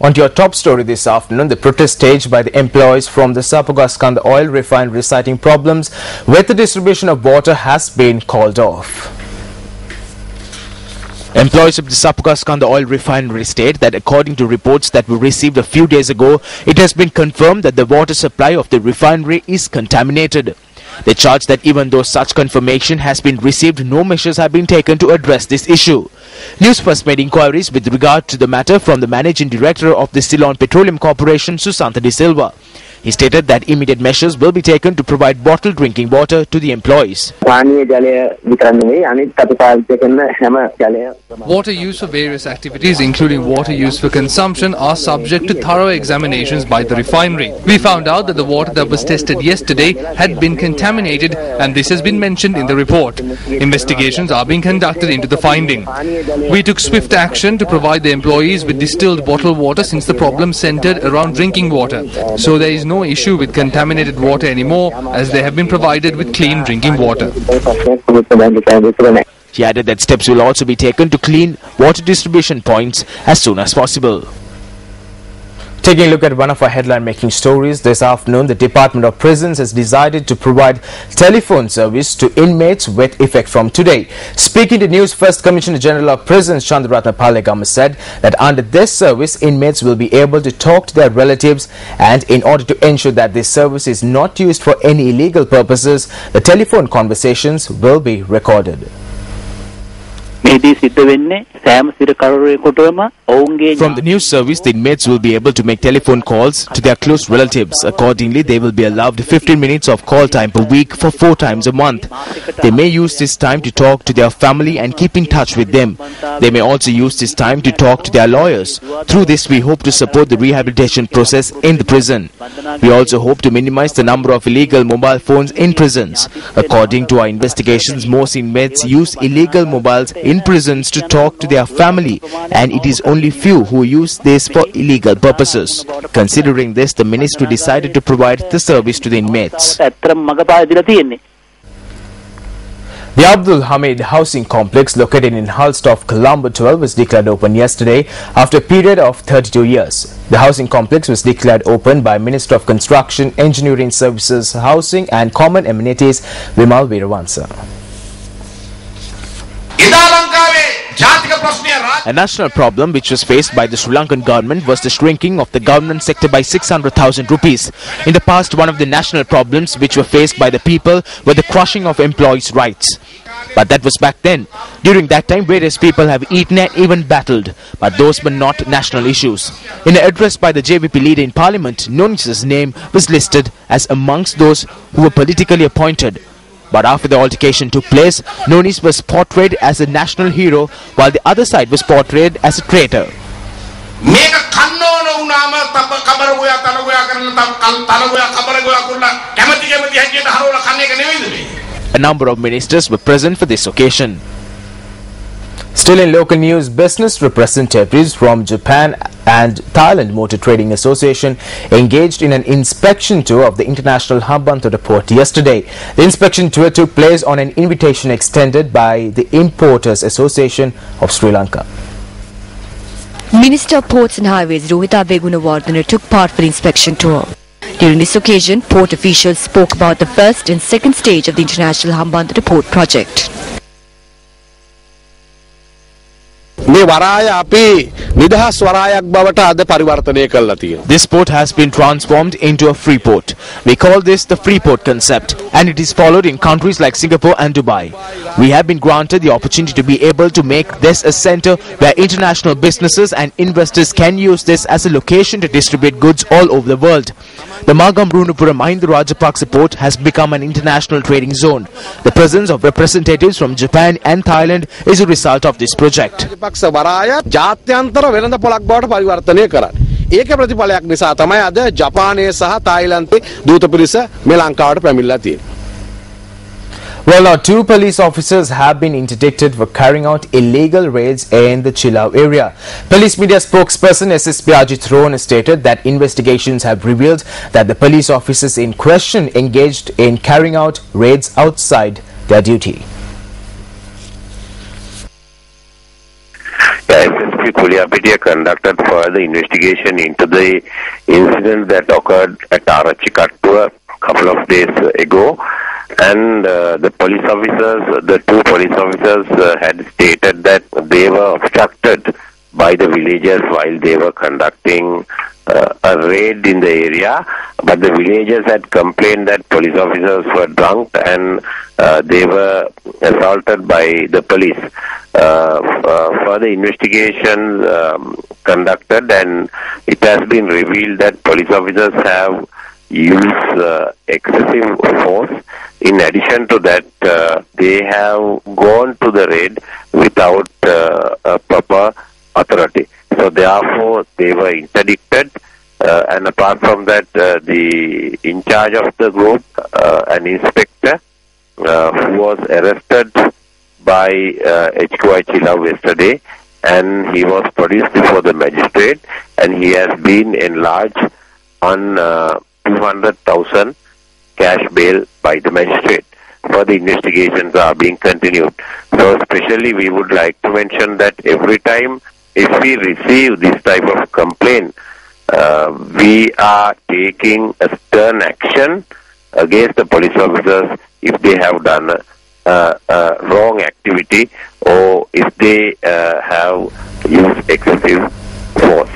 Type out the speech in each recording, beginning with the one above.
On to your top story this afternoon, the protest staged by the employees from the Sapugaskanda oil refinery citing problems with the distribution of water has been called off. Employees of the Sapugaskanda oil refinery state that according to reports that were received a few days ago, it has been confirmed that the water supply of the refinery is contaminated. They charge that even though such confirmation has been received, no measures have been taken to address this issue. Newsfirst made inquiries with regard to the matter from the Managing Director of the Ceylon Petroleum Corporation, Susantha De Silva. He stated that immediate measures will be taken to provide bottled drinking water to the employees. Water used for various activities, including water used for consumption, are subject to thorough examinations by the refinery. We found out that the water that was tested yesterday had been contaminated, and this has been mentioned in the report. Investigations are being conducted into the finding. We took swift action to provide the employees with distilled bottled water since the problem centered around drinking water. So there is no issue with contaminated water anymore, as they have been provided with clean drinking water. He added that steps will also be taken to clean water distribution points as soon as possible. Taking a look at one of our headline-making stories this afternoon, the Department of Prisons has decided to provide telephone service to inmates with effect from today. Speaking to Newsfirst, Commissioner General of Prisons Chandraratna Pallegama said that under this service, inmates will be able to talk to their relatives, and in order to ensure that this service is not used for any illegal purposes, the telephone conversations will be recorded. From the news service, the inmates will be able to make telephone calls to their close relatives. Accordingly, they will be allowed 15 minutes of call time per week for 4 times a month. They may use this time to talk to their family and keep in touch with them. They may also use this time to talk to their lawyers. Through this, we hope to support the rehabilitation process in the prison. We also hope to minimize the number of illegal mobile phones in prisons. According to our investigations, most inmates use illegal mobiles in prisons to talk to their family, and it is only few who use this for illegal purposes. Considering this, the ministry decided to provide the service to the inmates. The Abdul Hamid housing complex located in Halstoff, Colombo 12 was declared open yesterday after a period of 32 years. The housing complex was declared open by Minister of Construction, Engineering Services, Housing and Common Amenities, Vimal Veeravansa. A national problem which was faced by the Sri Lankan government was the shrinking of the government sector by 600,000 rupees. In the past, one of the national problems which were faced by the people were the crushing of employees' rights. But that was back then. During that time, various people have eaten and even battled, but those were not national issues. In an address by the JVP leader in Parliament, Nonis's name was listed as amongst those who were politically appointed. But after the altercation took place, Nonis was portrayed as a national hero, while the other side was portrayed as a traitor. A number of ministers were present for this occasion. Still in local news, business representatives from Japan and Thailand Motor Trading Association engaged in an inspection tour of the International Hambantota port yesterday. The inspection tour took place on an invitation extended by the Importers Association of Sri Lanka. Minister of Ports and Highways Rohita Begunawardena took part for the inspection tour. During this occasion, port officials spoke about the first and second stage of the International Hambantota port project. This port has been transformed into a free port. We call this the free port concept, and it is followed in countries like Singapore and Dubai. We have been granted the opportunity to be able to make this a center where international businesses and investors can use this as a location to distribute goods all over the world. The Magam-Brunupuram Mahinda Rajapaksa port has become an international trading zone. The presence of representatives from Japan and Thailand is a result of this project. Well, now 2 police officers have been interdicted for carrying out illegal raids in the Chilau area. Police media spokesperson SSP Ajit Rohn stated that investigations have revealed that the police officers in question engaged in carrying out raids outside their duty. of Kuliyapitiya conducted further investigation into the incident that occurred at Arachikattua a couple of days ago. And the police officers, the two police officers had stated that they were obstructed by the villagers while they were conducting a raid in the area, but the villagers had complained that police officers were drunk and they were assaulted by the police. Further investigation conducted, and it has been revealed that police officers have used excessive force. In addition to that, they have gone to the raid without a proper authority. So therefore, they were interdicted, and apart from that, the in charge of the group, an inspector, who was arrested by HQI Chilau yesterday, and he was produced before the magistrate, and he has been enlarged on 200,000 cash bail by the magistrate. Further investigations are being continued. So especially we would like to mention that every time if we receive this type of complaint, we are taking a stern action against the police officers if they have done a wrong activity or if they have used excessive force.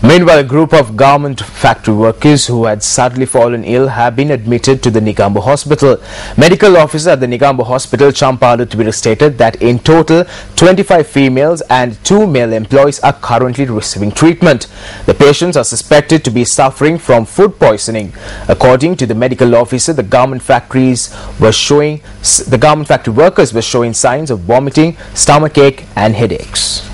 Meanwhile, a group of garment factory workers who had suddenly fallen ill have been admitted to the Negombo Hospital. Medical officer at the Negombo Hospital, Champalu Tibira, stated that in total 25 females and 2 male employees are currently receiving treatment. The patients are suspected to be suffering from food poisoning. According to the medical officer, the garment factory workers were showing signs of vomiting, stomachache and headaches.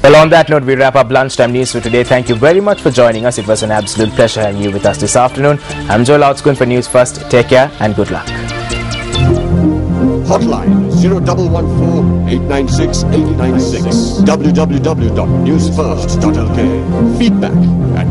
Well, on that note, we wrap up lunchtime news for today. Thank you very much for joining us. It was an absolute pleasure having you with us this afternoon. I'm Joel Outskun for News First. Take care and good luck. Hotline 0114-896-896. www.newsfirst.lk. Feedback at